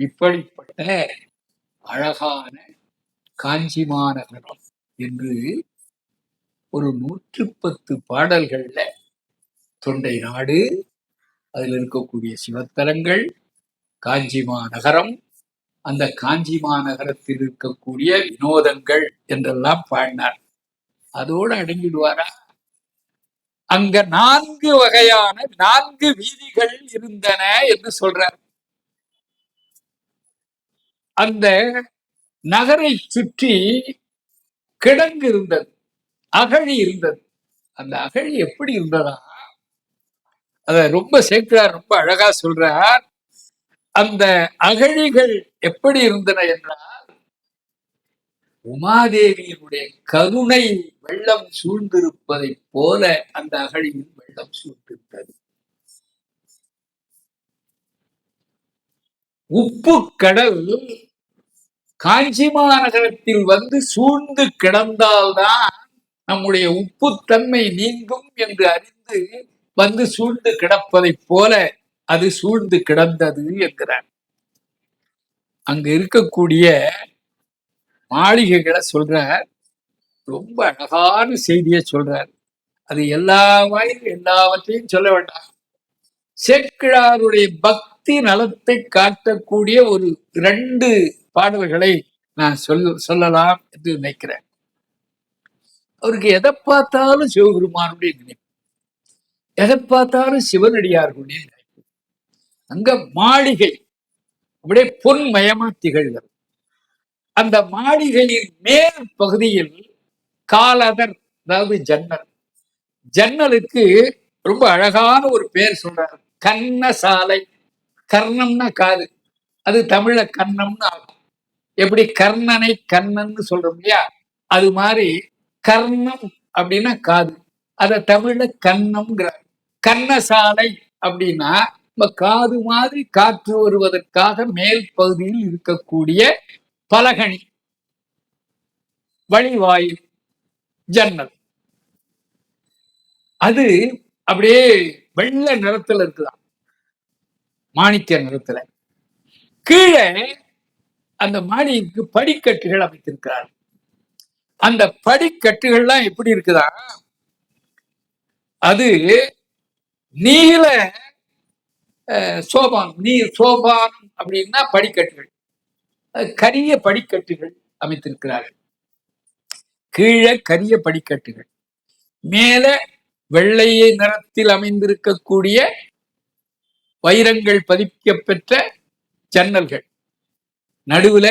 இப்படிப்பட்ட அழகான காஞ்சி மாநகரம் என்று ஒரு 110 பாடல்கள்ல தொண்டை நாடு, அதில் இருக்கக்கூடிய சிவத்தலங்கள், காஞ்சி மாநகரம், அந்த காஞ்சி மாநகரத்தில் இருக்கக்கூடிய வினோதங்கள் என்றெல்லாம் பாடினார். அதோடு அடங்கிடுவாரா? அங்க 4 வகையான 4 வீதிகள் இருந்தன என்று சொல்றார். அந்த நகரை சுற்றி கிடங்கு இருந்தது, அகழி இருந்தது. அந்த அகழி எப்படி இருந்ததா? அத ரொம்ப சேர்க்கிறார், ரொம்ப அழகா சொல்றார். அந்த அகழிகள் எப்படி இருந்தன என்றால், உமாதேவியினுடைய கருணை வெள்ளம் சூழ்ந்திருப்பதை போல அந்த அகழியில் வெள்ளம் சூழ்ந்திருந்தது. உப்பு கடல் காஞ்சி மாநகரத்தில் வந்து சூழ்ந்து கிடந்தால்தான் நம்முடைய உப்புத்தன்மை நீங்கும் என்று அறிந்து வந்து சூழ்ந்து கிடப்பதை போல அது சூழ்ந்து கிடந்தது என்கிறார். அங்க இருக்கக்கூடிய மாளிகைகளை சொல்றார். ரொம்ப அழகான செய்தியை சொல்றார். அது எல்லாவற்றையும் சொல்ல வேண்டாம். சேக்கிழாருடைய பக்தி நலத்தை காட்டக்கூடிய ஒரு 2 பாடல்களை நான் சொல்லலாம் என்று நினைக்கிறேன். அவருக்கு எதை பார்த்தாலும் சிவபெருமானுடைய நினைப்பு, எதை பார்த்தாலும் சிவனடியார்களுடைய நினைப்பு. அங்க மாளிகை அப்படியே பொன்மயமா திகழ்கிறது. அந்த மாளிகையின் மேல் பகுதியில் காலதர், அதாவது ஜன்னல். ஜன்னலுக்கு ரொம்ப அழகான ஒரு பேர் சொல்றாரு, கர்ணசாலை. கர்ணம்னா காது, அது தமிழ்ல கண்ணம்னு ஆகும். எப்படி கர்ணனை கண்ணன்னு சொல்றோம் இல்லையா, அது மாதிரி கர்ணம் அப்படின்னா காது, அத தமிழ்ல கண்ணம்ங்கிறார். கண்ணசாலை அப்படின்னா காது மாதிரி காற்று வருவதற்காக மேல் பகுதியில் இருக்கக்கூடிய பலகணி, வழிவாயில், ஜன்னல். அது அப்படியே வெள்ளை நிறத்துல இருக்குதான், மாணிக்க நிறத்துல. கீழே அந்த மாடிக்கு படிக்கட்டுகள் அமைத்திருக்கிறார். அந்த படிக்கட்டுகள்லாம் எப்படி இருக்குதா, அது நீல சோபானம். நீர் சோபானம் அப்படின்னா படிக்கட்டுகள், கரிய படிக்கட்டுகள் அமைத்திருக்கிறார்கள். கீழே கரிய படிக்கட்டுகள், மேல வெள்ளையை நிறத்தில் அமைந்திருக்கக்கூடிய வைரங்கள் பதிக்க பெற்ற ஜன்னல்கள், நடுவுல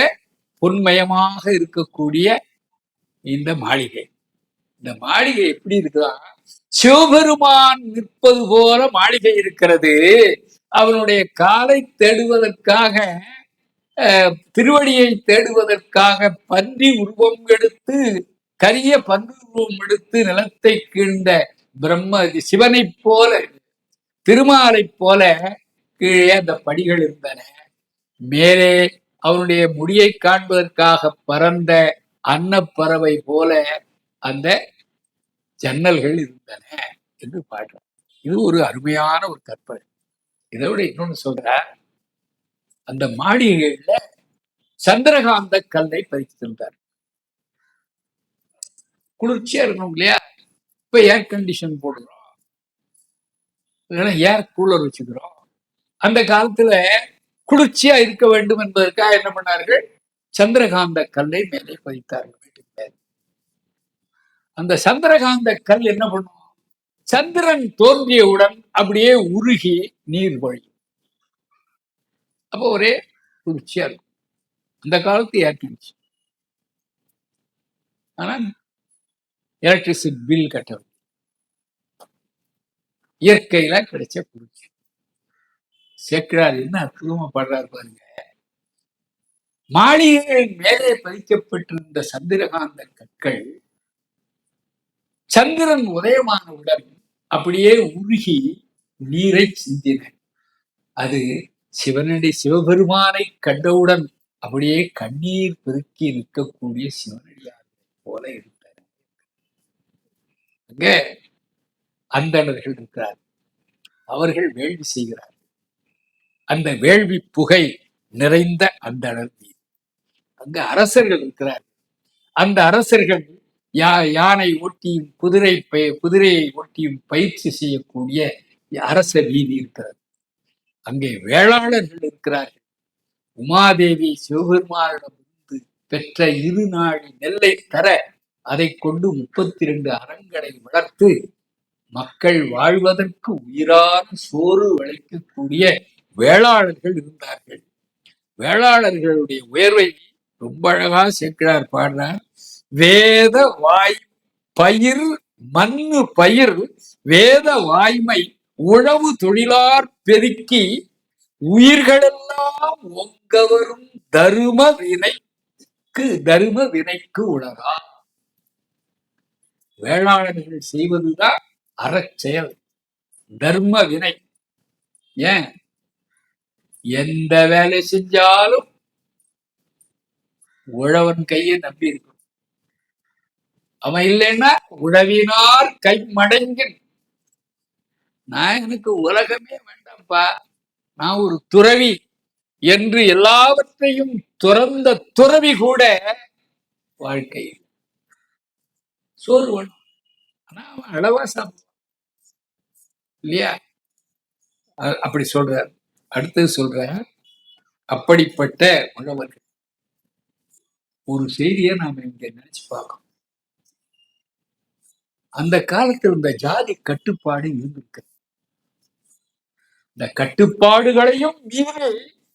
பொன்மயமாக இருக்கக்கூடிய இந்த மாளிகை. இந்த மாளிகை எப்படி இருக்குதா, சிவபெருமான் நிற்பது போல மாளிகை இருக்கிறது. அவனுடைய காலை தேடுவதற்காக, திருவடியை தேடுவதற்காக பன்றி உருவம் எடுத்து, கரிய பன்றி உருவம் எடுத்து நிலத்தை கீழ்ந்த பிரம்ம சிவனை போல, திருமாலை போல கீழே அந்த படிகள் இருந்தன. மேலே அவனுடைய முடியை காண்பதற்காக பறந்த அன்னப்பறவை போல அந்த ஜன்னல்கள் இருந்தன என்று பாடுறார். இது ஒரு அருமையான ஒரு கற்பனை. இதை விட இன்னொன்னு சொல்ற, அந்த மாளிகைகள்ல சந்திரகாந்த கல்லை பதித்திருந்தார். குளிர்ச்சியா இருக்கணும் இல்லையா, இப்ப ஏர் கண்டிஷன் போடுறோம், இல்லைன்னா ஏர் கூலர் வச்சுக்கிறோம். அந்த காலத்துல குளிர்ச்சியா இருக்க வேண்டும் என்பதற்காக என்ன பண்ணார்கள், சந்திரகாந்த கல்லை மேலே பதித்தார்கள். அந்த சந்திரகாந்த கல் என்ன பண்ணும், சந்திரன் தோன்றியவுடன் அப்படியே உருகி நீர் வழி, அப்போ ஒரே குளிர்ச்சியா இருக்கும். அந்த காலத்து ஏர் கண்டிஷன். ஆனா எலக்ட்ரிசிட்டி பில் கட்ட இயற்கையில கிடைச்ச குளிர்ச்சி. சேக்கிழார் என்ன அற்புதமா பாடுறாரு பாருங்க. மாளிகைகளின் மேலே பதிக்கப்பட்டிருந்த சந்திரகாந்த கற்கள் சந்திரன் உதயமானவுடன் அப்படியே உருகி நீரை சிந்தின. அது சிவபெருமானை கண்டவுடன் அப்படியே கண்ணீர் பெருக்கி நிற்கக்கூடிய சிவனடியார் போல இருந்தன. அங்க அந்தணர்கள் இருக்கிறார், அவர்கள் வேள்வி செய்கிறார். அந்த வேள்வி புகை நிறைந்த அந்த வீதி. அங்க அரசர்கள் இருக்கிறார். அந்த அரசர்கள் யானை ஓட்டியும் குதிரையை ஓட்டியும் பயிற்சி செய்யக்கூடிய அரச வீதி இருக்கிறது. அங்கே வேளாளர்கள் இருக்கிறார்கள். உமாதேவி சிவபெருமானிடமிருந்து பெற்ற 2 நாழி நெல்லை தர அதை கொண்டு 32 அறங்களை வளர்த்து மக்கள் வாழ்வதற்கு உயிரான சோறு வளைக்கக்கூடிய வேளாளர்கள் இருந்தார்கள். வேளாளர்களுடைய உயர்வை ரொம்ப அழகா சேக்கிழார் பாடுறார். வேத வாய் பயிர் மண்ணு பயிர் வேத வாய்மை உழவு தொழிலார் பெருக்கி உயிர்களெல்லாம் ஒங்கவரும் தரும வினைக்கு உலகா. வேளாளர்கள் செய்வதுதான் அறச்செயல், தர்ம வினை. ஏன் எந்த வேலை செஞ்சாலும் உழவன் கையை நம்பி இருக்கும். அவன் இல்லைன்னா உழவினார் கை மடங்கின். நான் எனக்கு உலகமே வேண்டாம்ப்பா, நான் ஒரு துறவி என்று எல்லாவற்றையும் துறந்த துறவி கூட வாழ்க்கையில் சோறு வேணும். ஆனா அவன் அளவா சாப்பிடுவான் இல்லையா? அப்படி சொல்றார். அடுத்தது சொல்ற, அப்படிப்பட்ட உழவர்கள் ஒரு செய்தியை நாம இங்க நினைச்சு பார்க்கணும். அந்த காலத்தில் இந்த ஜாதி கட்டுப்பாடு இருந்திருக்கு. இந்த கட்டுப்பாடுகளையும் மீறி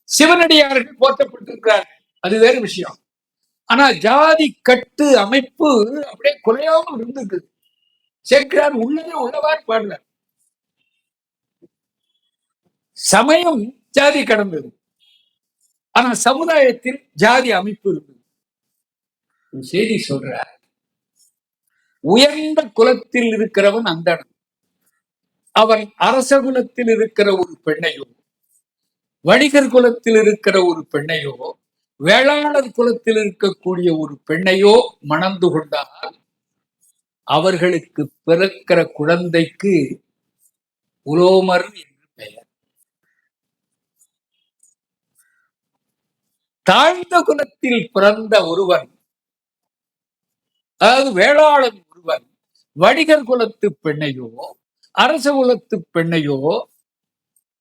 சிவனடியார்கள் போற்றப்பட்டிருக்கிறார்கள். அது வேறு விஷயம். ஆனா ஜாதி கட்டு அமைப்பு அப்படியே குறையாமல் இருந்தது. சேக்கிழார் உள்ளதே உள்ளவாறு பாடுறார். சமயம் ஜாதி கடந்தது, ஆனா சமுதாயத்தில் ஜாதி அமைப்பு இருந்தது. செய்தி சொல்ற, உயர்ந்த குலத்தில் இருக்கிறவன் அந்தணன். அவன் அரச குலத்தில் இருக்கிற ஒரு பெண்ணையோ, வணிகர் குலத்தில் இருக்கிற ஒரு பெண்ணையோ, வேளாளர் குலத்தில் இருக்கக்கூடிய ஒரு பெண்ணையோ மணந்து கொண்டால் அவர்களுக்கு பிறக்கிற குழந்தைக்கு உலோமர் என்று பெயர். தாழ்ந்த குலத்தில் பிறந்த ஒருவன், அதாவது வேளாளன் ஒருவன் வணிகர் குலத்து பெண்ணையோ, அரச குலத்து பெண்ணையோ,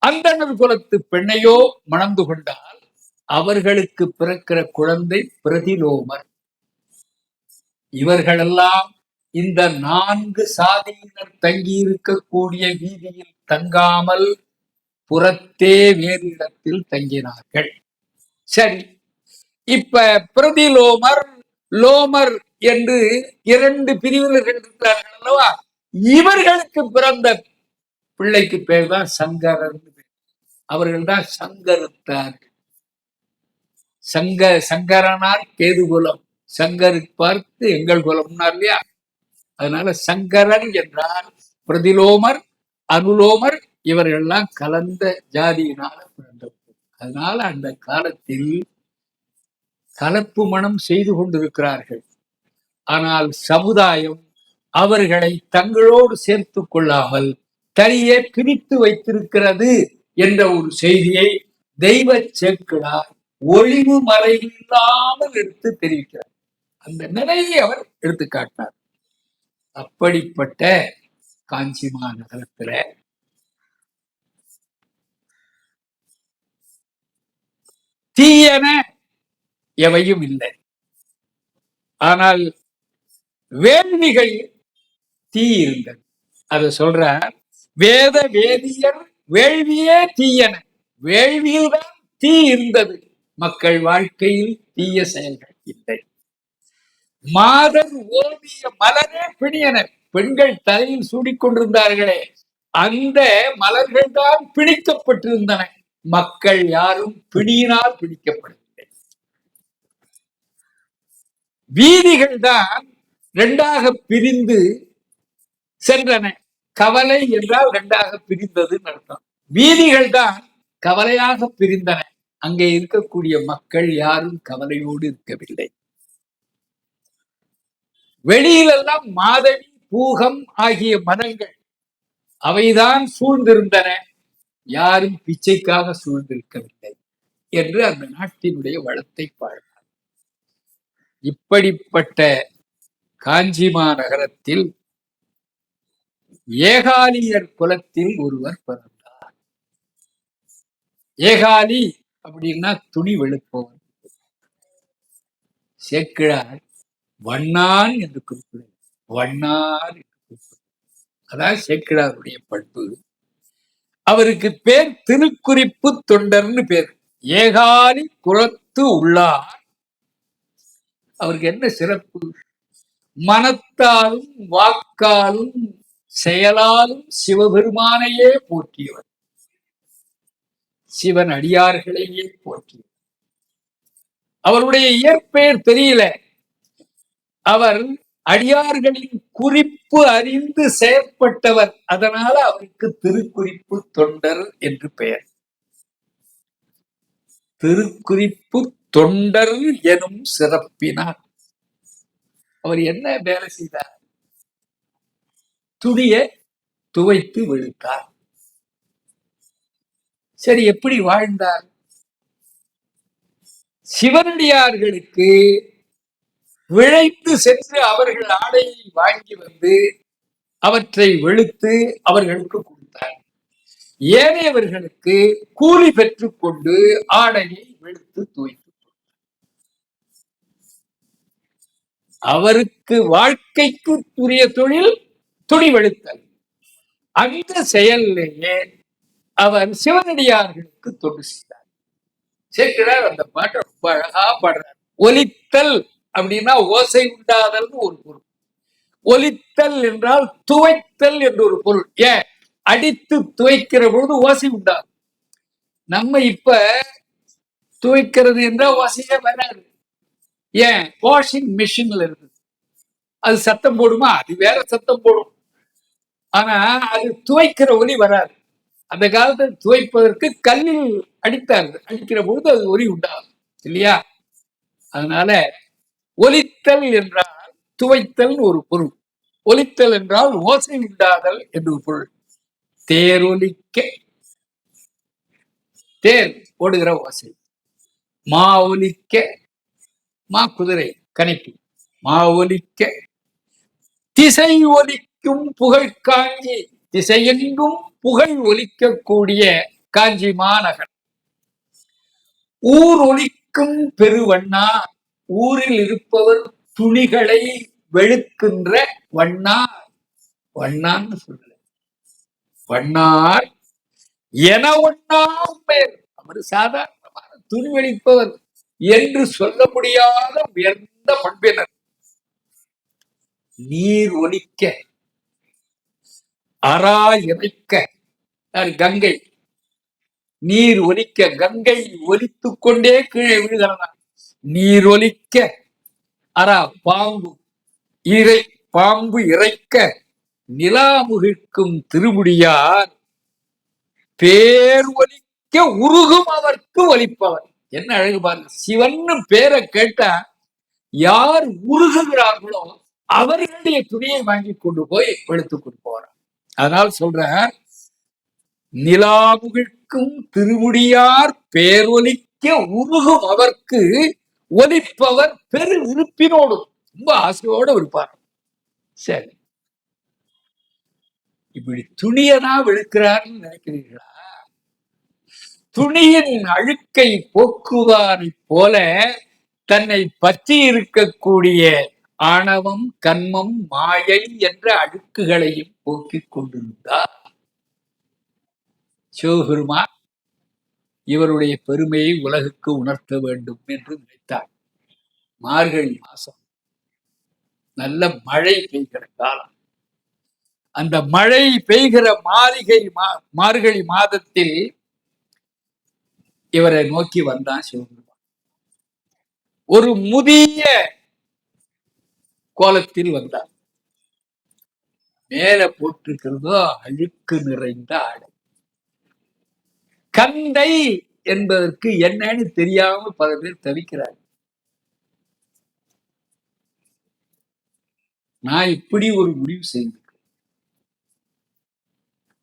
அந்தணர் குலத்து பெண்ணையோ மணந்து கொண்டால் அவர்களுக்கு பிறக்கிற குழந்தை பிரதிலோமர். இவர்களெல்லாம் இந்த 4 சாதியினர் தங்கி இருக்கக்கூடிய வீதியில் தங்காமல் புறத்தே வேறு இடத்தில் தங்கினார்கள். சரி, இப்ப பிரதிலோமர், லோமர் என்று 2 பிரிவினர்கள் இருக்கிறார்கள் அல்லவா? இவர்களுக்கு பிறந்த பிள்ளைக்கு பேர் தான் சங்கரன். அவர்கள் தான் சங்கருத்தார். சங்கரனார் கேதுகுலம், சங்கரு பார்த்து எங்கள் குலம்னார் இல்லையா? அதனால சங்கரன் என்றால் பிரதிலோமர், அனுலோமர் இவர்கள்லாம் கலந்த ஜாதியினால பிறந்தவர்கள். அதனால அந்த காலத்தில் கலப்பு மனம் செய்து கொண்டிருக்கிறார்கள். ஆனால் சமுதாயம் அவர்களை தங்களோடு சேர்த்து கொள்ளாமல் தனியே பிரித்து வைத்திருக்கிறது என்ற ஒரு செய்தியை தெய்வ சேக்கிழார் ஒளிவு மறைவில்லாமல் எடுத்து தெரிவிக்கிறார். அந்த நிலையை அவர் எடுத்து காட்டினார். அப்படிப்பட்ட காஞ்சி மாநகரத்துல தீயன எவையும் இல்லை. ஆனால் வேள்விகள் தீ இருந்தது. அத சொல்ற, வேத வேதியர் வேள்வியே தீயன. வேள்வியில்தான் தீ இருந்தது. மக்கள் வாழ்க்கையில் தீய செயல்கள் இல்லை. மாதர் ஓவிய மலரே பிணியன. பெண்கள் தலையில் சூடிக்கொண்டிருந்தார்களே, அந்த மலர்கள் தான் பிடிக்கப்பட்டிருந்தன. மக்கள் யாரும் பிணியினால் பிடிக்கப்படவில்லை. வீதிகள் தான் 2ஆக பிரிந்து சென்றன. கவலை என்றால் 2ஆக பிரிந்தது அர்த்தம். வீதிகள் தான் கவலையாக பிரிந்தன. அங்கே இருக்கக்கூடிய மக்கள் யாரும் கவலையோடு இருக்கவில்லை. வெளியிலெல்லாம் மாதவி, பூகம் ஆகிய மதங்கள் அவைதான் சூழ்ந்திருந்தன. யாரும் பிச்சைக்காக சூழ்ந்திருக்கவில்லை. என்று அந்த நாட்டினுடைய வளத்தை பாடினார். இப்படிப்பட்ட காஞ்சி மாநகரத்தில் ஏகாலியர் குலத்தில் ஒருவர் பிறந்தார். ஏகாலி அப்படின்னா துணி வெளுப்பவர். சேக்கிழார் வண்ணான் என்று குறிப்பிடுகிறார். வண்ணார் என்று குறிப்பிடுகிறார். அதான் சேக்கிழாருடைய பண்பு. அவருக்கு பேர் திருக்குறிப்பு தொண்டர்னு பேர். ஏகாலி குலத்து உள்ளார். அவருக்கு என்ன சிறப்பு? மனத்தாலும் வாக்காலும் செயலாலும் சிவபெருமானையே போற்றியவர். சிவன் அடியார்களையே போற்றியவர். அவருடைய இயற்பெயர் தெரியல. அவர் அடியார்களின் குறிப்பு அறிந்து செயற்பட்டவர். அதனால அவருக்கு திருக்குறிப்பு தொண்டர் என்று பெயர். திருக்குறிப்பு தொண்டர் எனும் சிறப்பினார். அவர் என்ன வேலை செய்தார்? துணியை துவைத்து வெளுத்தார். சரி, எப்படி வாழ்ந்தார்? சிவனடியார்களுக்கு விழைத்து சென்று அவர்கள் ஆடையை வாங்கி வந்து அவற்றை வெளுத்து அவர்களுக்கு கொடுத்தார். ஏனையவர்களுக்கு கூலி பெற்றுக் கொண்டு ஆடையை வெளுத்து துவைத்து அவருக்கு வாழ்க்கைக்கு உரிய தொழில் துணி வெளுத்தல். அந்த செயலிலேயே அவர் சிவனடியார்களுக்கு தொண்டு செய்தார். சேக்கிழார் அந்த பாட்டை ரொம்ப அழகா பாடுறார். ஒலித்தல் அப்படின்னா ஓசை உண்டாதல் ஒரு பொருள். ஒலித்தல் என்றால் துவைத்தல் என்று ஒரு பொருள். ஏன்? அடித்து துவைக்கிற பொழுது ஓசை உண்டாகும். நம்ம இப்ப துவைக்கிறது என்றால் ஓசையே வராது. ஏன்? வாஷிங் மிஷின்ல இருக்கு. அது சத்தம் போடுமா? அது வேற சத்தம் போடும். ஆனா அது துவைக்கிற ஒலி வராது. அந்த காலத்தில் துவைப்பதற்கு கல்லில் அடித்தார்கள். அடிக்கிற பொழுது அது ஒலி உண்டாகும் இல்லையா? அதனால ஒலித்தல் என்றால் துவைத்தல் ஒரு பொருள். ஒலித்தல் என்றால் ஓசை உண்டாதல் என்று ஒரு பொருள். தேரொலிக்க, தேர் ஓடுகிற ஓசை. மா ஒலிக்க, மா குதிரை கணைப்பு. மா ஒலிக்க, திசை ஒலிக்கும் புகழ் காஞ்சி. திசையெங்கும் புகழ் ஒலிக்கக்கூடிய காஞ்சி மாநகர். ஊர் ஒலிக்கும் பெருவண்ணா. ஊரில் இருப்பவர் துணிகளை வெளுக்கின்ற வண்ணார். வண்ணான்னு சொல்ற வண்ணார் என ஒண்ணா பேர். அவர் சாதாரணமான துணி வெளுப்பவர் என்று சொல்ல முடியாத உயர்ந்த பண்பினர். நீர் ஒலிக்க, அரா இறைக்க. கங்கை நீர் ஒலிக்க, கங்கை ஒலித்துக் கொண்டே கீழே விழுகிறதா. நீர் ஒலிக்க, அரா பாம்பு பாம்பு இறைக்க நிலாமுகிக்கும் திருமுடியார் பேர் ஒலிக்க உருகும் அவர்க்கு ஒலிப்பவர். என்ன அழகு பாருங்க. சிவன்னு பேரை கேட்டா யார் உருகுகிறார்களோ அவர்களுடைய துணியை வாங்கி கொண்டு போய் வெளுத்துக் கொடுப்பவர். அதனால் சொல்ற, நிலாமுகிக்கும் திருமுடியார் பேரொலிக்க உருகும் அவர்க்கு ஒலிப்பவர் பெரு விருப்பினோடு, ரொம்ப ஆசையோடு இருப்பார். சரி, இப்படி துணியதான் வெளுக்கிறார்னு நினைக்கிறீர்களா? துணியின் அழுக்கை போக்குவாரை போல தன்னை பற்றி இருக்கக்கூடிய ஆணவம், கன்மம், மாயை என்ற அழுக்குகளையும் போக்கிக் கொண்டிருந்தார் சிவபெருமான். இவருடைய பெருமையை உலகுக்கு உணர்த்த வேண்டும் என்று நினைத்தார். மார்கழி மாசம் நல்ல மழை பெய்கிற காலம். அந்த மழை பெய்கிற மார்கழி மாதத்தில் இவரை நோக்கி வந்தான் சிவபெருமான். ஒரு முதிய கோலத்தில் வந்தார். மேல போட்டிருக்கிறதோ அழுக்கு நிறைந்த ஆடை. கந்தை என்பதற்கு என்னன்னு தெரியாம பல பேர் தவிக்கிறார். நான் இப்படி ஒரு முடிவு செய்திருக்கேன்.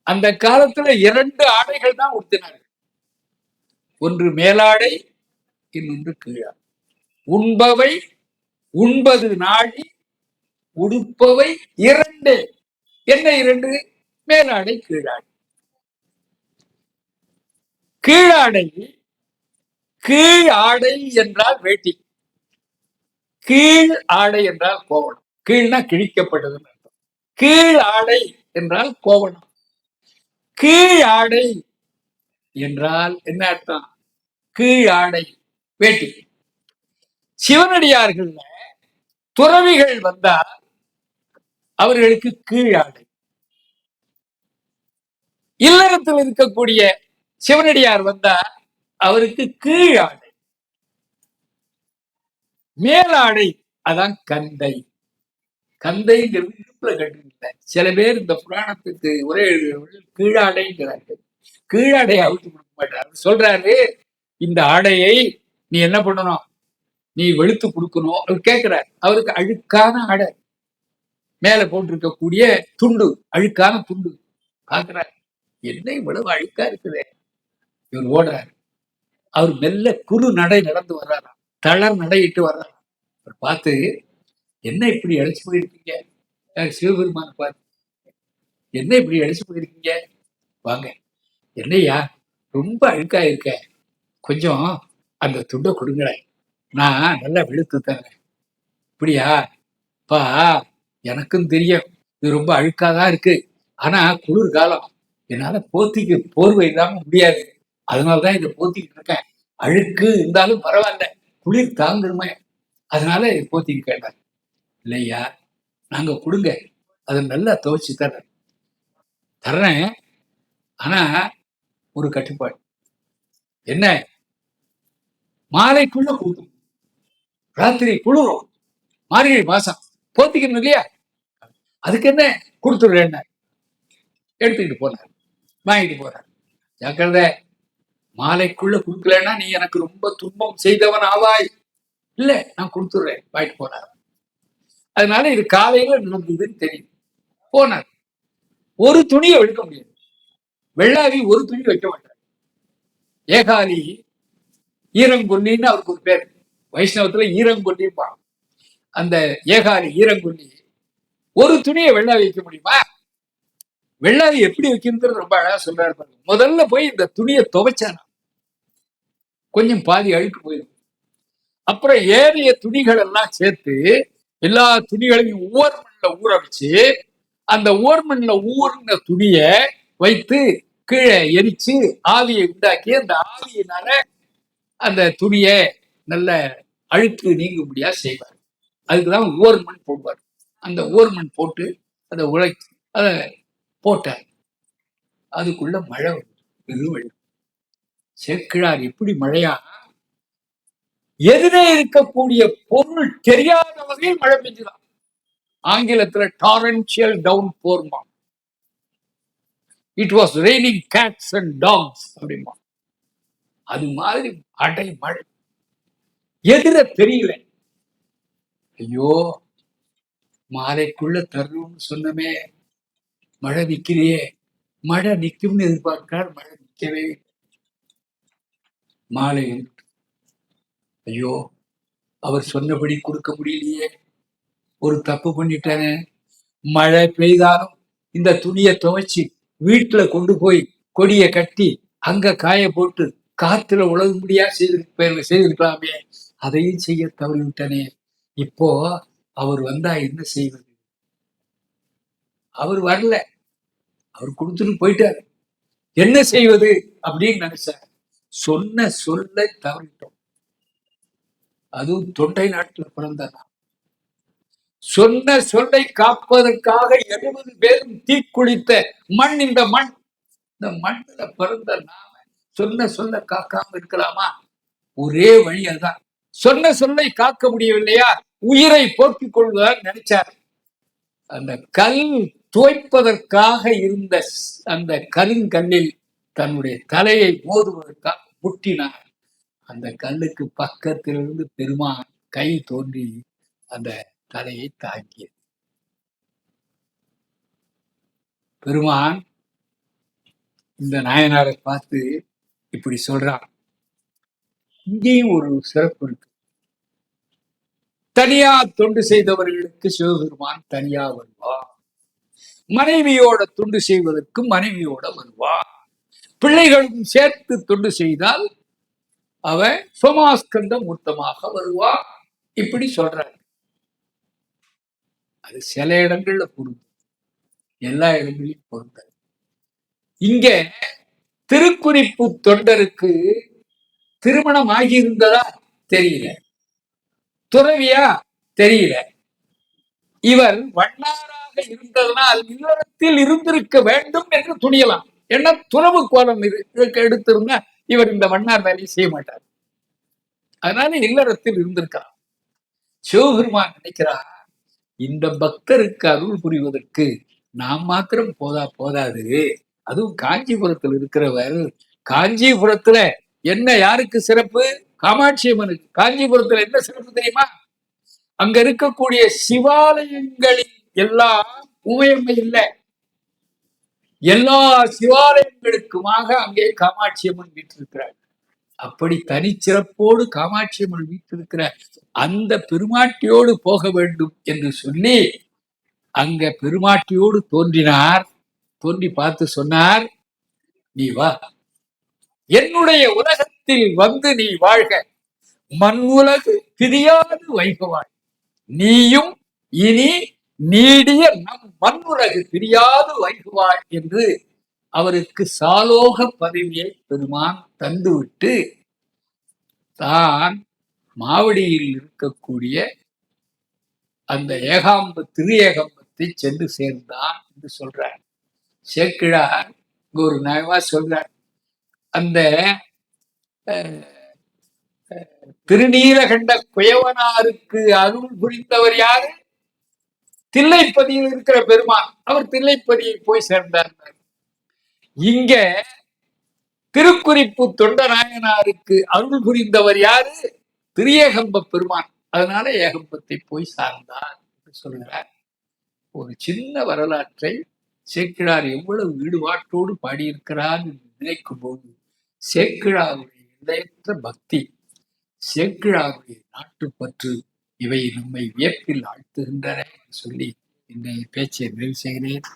அந்த காலத்துல 2 ஆடைகள் தான் உடுத்தினார்கள். ஒன்று மேலாடை, இன்னொன்று கீழாடை. உண்பவை உண்பது நாழி, உடுப்பவை இரண்டே. என்ன இரண்டு? மேலாடை கீழாடை. கீழாடை, கீழ் ஆடை என்றால் வேட்டி, கீழ் ஆடை என்றால் கோவணம். கீழ்னா கிழிக்கப்பட்டதுன்னு அர்த்தம். கீழ் ஆடை என்றால் கோவணம். கீழ் ஆடை என்றால் என்ன அர்த்தம்? கீழ் ஆடை வேட்டி. சிவனடியார்கள் துறவிகள் வந்தால் அவர்களுக்கு கீழ் ஆடை. இல்லறத்தில் இருக்கக்கூடிய சிவனடியார் வந்தா அவருக்கு கீழ் ஆடை. மேலாடை அதான் கந்தை. கந்தைங்கிறது இடுப்புல கட்டுல. சில பேர் இந்த புராணத்துக்கு உரை எழுதுறவர்கள் கீழாடைங்கிறார்கள். கீழாடை அவுத்து கொடுக்க மாட்டார். சொல்றாரு, இந்த ஆடையை நீ என்ன பண்ணணும், நீ வெளுத்து கொடுக்கணும். அவர் கேட்கிறார். அவருக்கு அழுக்கான ஆடை, மேல போட்டிருக்கக்கூடிய துண்டு, அழுக்கான துண்டு. பாக்குறார், என்ன இவ்வளவு அழுக்கா இருக்குது. இவர் ஓடுறாரு. அவர் மெல்ல குறு நடை நடந்து வர்றாராம், தளர் நடையிட்டு வர்றாராம். அவர் பார்த்து, என்ன இப்படி அழைச்சு போயிருக்கீங்க? சிவபெருமான பார்த்து, என்ன இப்படி அழைச்சு போயிருக்கீங்க? வாங்க, என்னையா ரொம்ப அழுக்கா இருக்க, கொஞ்சம் அந்த துண்டை கொடுங்களேன், நான் நல்லா வெளுத்து தரேன். இப்படியா? பா, எனக்கும் தெரியும் இது ரொம்ப அழுக்காதான் இருக்கு. ஆனா குளிர் காலம், என்னால போத்திக்கு போர்வை இல்லாம முடியாது. அதனாலதான் இதை போத்திக்கிட்டு இருக்கேன். அழுக்கு இருந்தாலும் பரவாயில்ல, குளிர் தாங்குமே, அதனால இதை போத்திக்க கேட்டாங்க. இல்லையா, நாங்க கொடுங்க, அதை நல்லா துவைச்சு தர்றேன். ஆனா ஒரு கட்டுப்பாடு. என்ன? மாலைக்குள்ள கொடுக்கும். ராத்திரி குளிரும், மார்கழி மாசம் போத்திக்கணும் இல்லையா, அதுக்கு என்ன கொடுத்துடுறேன். எடுத்துக்கிட்டு போனார், வாங்கிட்டு போறார். ஜாக்கிரதை, மாலைக்குள்ள கொடுக்கலன்னா நீ எனக்கு ரொம்ப துன்பம் செய்தவன் ஆவாய். இல்ல, நான் கொடுத்துடுறேன், வாங்கிட்டு போனார். அதனால இது காலையில நடந்ததுன்னு தெரியும். போனார். ஒரு துணியை எடுக்க முடியாது. வெள்ளாவி ஒரு துணி வைக்க மாட்டார். ஏகாலி ஈரங்கொல்லின்னு அவருக்கு ஒரு பேர். வைஷ்ணவத்துல ஈரங்கொல்லிப்பா. அந்த ஏகாலி ஈரங்கொல்லி ஒரு துணியை வெள்ளாவி வைக்க முடியுமா? வெள்ளாவி எப்படி வைக்கிறது ரொம்ப அழகா சொல்றாரு பாருங்க. முதல்ல போய் இந்த துணியை துவைச்சானா கொஞ்சம் பாதி அழுக்கு போயிடும். அப்புறம் ஏறிய துணிகள் எல்லாம் சேர்த்து எல்லா துணிகளையும் ஓர்மண்ல ஊற வச்சு, அந்த ஓர்மண்ல ஊர்ன துணிய வைத்து கீழே எரிச்சு ஆவியை உண்டாக்கி, அந்த ஆவியினால அந்த துணிய நல்ல அழுக்கு நீங்கும்படியா செய்வார். அதுக்குதான் ஓர்மண் போடுவார். அந்த ஓர்மண் போட்டு அதை உழைச்சு அதை போட்டார். அதுக்குள்ள மழை பெருவெள்ளம். சேக்கிழார் எப்படி மழையா, எதிரே இருக்கக்கூடிய பொருள் தெரியாத வகையில் மழை பெஞ்சுதான். ஆங்கிலத்துல டாரன்ஷியல் டவுன் போர்மா. It was raining cats and dogs அப்படிமா. அது மாதிரி அடை மழை எதிர தெரியல. ஐயோ, மாலைக்குள்ள தரணும்னு சொன்னமே, மழை நிக்கிறியே. மழை நிக்கும்னு எதிர்பார்க்கிறார், மழை நிக்கவே. மாலை, ஐயோ, அவர் சொன்னபடி கொடுக்க முடியலையே, ஒரு தப்பு பண்ணிட்டானே. மழை பெய்தாலும் இந்த துணியை துவைச்சு வீட்டுல கொண்டு போய் கொடியை கட்டி அங்க காய போட்டு காத்துல உழகும்படியா செய்திருக்கலாமே, அதையும் செய்ய தவறிவிட்டனே. இப்போ அவர் வந்தா என்ன செய்வது? அவர் வரல, அவர் கொடுத்துட்டு போயிட்டாரு, என்ன செய்வது அப்படின்னு நினைச்சார். சொன்ன சொல்ல தவறிட்டோம். அதுவும் தொண்டை நாட்டுல பிறந்ததா. சொன்ன சொல்லை காப்பதற்காக 70 பேரும் தீக்குளித்த மண் இந்த மண். இந்த மண்ணில பிறந்த நாம சொன்ன சொல்ல காக்காம இருக்கலாமா? ஒரே வழி அதுதான். சொன்ன சொல்லை காக்க முடியவில்லையா, உயிரை போக்கிக் கொள்வதாக நினைச்சார். அந்த கல் துவைப்பதற்காக இருந்த அந்த கருங்கல்லில் தன்னுடைய தலையை மோதுவதற்காக முட்டினார். அந்த கல்லுக்கு பக்கத்திலிருந்து பெருமான் கை தோன்றி அந்த தலையை தாக்கியது. பெருமான் இந்த நாயனாரை பார்த்து இப்படி சொல்றான், இங்கேயும் ஒரு சிறப்பு இருக்கு. தனியா தொண்டு செய்தவர்களுக்கு சிவபெருமான் தனியா வருவார். மனைவியோட தொண்டு செய்வதற்கு மனைவியோட வருவார். பிள்ளைகளும் சேர்த்து தொண்டு செய்தால் அவன் சோமாஸ்கந்த மூர்த்தமாக வருவான். இப்படி சொல்றாரு. அது சில இடங்கள்ல பொருந்தும், எல்லா இடங்களையும் பொருந்தாது. இங்க திருக்குறிப்பு தொண்டருக்கு திருமணம் ஆகியிருந்ததா தெரியல, துறவியா தெரியல. இவர் வண்ணாராக இருந்ததனால் இல்லறத்தில் இருந்திருக்க வேண்டும் என்று துணியலாம். ஏன்னா துறவு கோலம் எடுத்திருந்தா இவர் இந்த வண்ணார் வேலையை செய்ய மாட்டார். அதனால இல்லறத்தில் இருந்திருக்கலாம். சிவபெருமான் நினைக்கிறார், இந்த பக்தருக்கு அருள் புரிவதற்கு நாம் மாத்திரம் போதாது. அதுவும் காஞ்சிபுரத்தில் இருக்கிறவர். காஞ்சிபுரத்துல என்ன யாருக்கு சிறப்பு? காமாட்சி அம்மனுக்கு. காஞ்சிபுரத்துல என்ன சிறப்பு தெரியுமா? அங்க இருக்கக்கூடிய சிவாலயங்களில் எல்லாம் உமையம்மை இல்லை. எல்லா சிவாலயங்களுக்குமாக அங்கே காமாட்சி அம்மன் வீற்றிருக்கிறார். அப்படி தனிச்சிறப்போடு காமாட்சி அம்மன் வீற்றிருக்கிற அந்த பெருமாட்டியோடு போக வேண்டும் என்று சொல்லி அங்க பெருமாட்டியோடு தோன்றினார். தோன்றி பார்த்து சொன்னார், நீ வா, என்னுடைய உலகத்தில் வந்து நீ வாழ்க, மண் உலகு பிரியாது வைகவாய், நீயும் இனி நீடிய நம் மண் உலகு பிரியாது வைகுவாய் என்று அவருக்கு சாலோக பதவியை பெருமான் தந்துவிட்டு தான் மாவடியில் இருக்கக்கூடிய அந்த திரு ஏகாம்பத்தை சென்று சேர்ந்தான் என்று சொல்றார். சேக்கிழார் ஒரு நயமா சொல்றார். அந்த திருநீலகண்ட குயவனாருக்கு அருள் புரிந்தவர் யாரு? தில்லைப்பதியில் இருக்கிற பெருமான். அவர் தில்லைப்பதியை போய் சேர்ந்தார். இங்க திருக்குறிப்பு தொண்டநாயனாருக்கு அருள் புரிந்தவர் யாரு? திரு ஏகம்ப பெருமான். அதனால ஏகம்பத்தை போய் சார்ந்தார் என்று சொல்கிறார். ஒரு சின்ன வரலாற்றை சேக்கிழார் எவ்வளவு ஈடுபாட்டோடு பாடியிருக்கிறார் என்று நினைக்கும் போது சேக்கிழாருடைய எல்லையற்ற பக்தி, சேக்கிழாருடைய நாட்டுப்பற்று, இவை நம்மை வியப்பில் ஆழ்த்துகின்றன என்று சொல்லி இன்றைய பேச்சை நிறைவு செய்கிறேன்.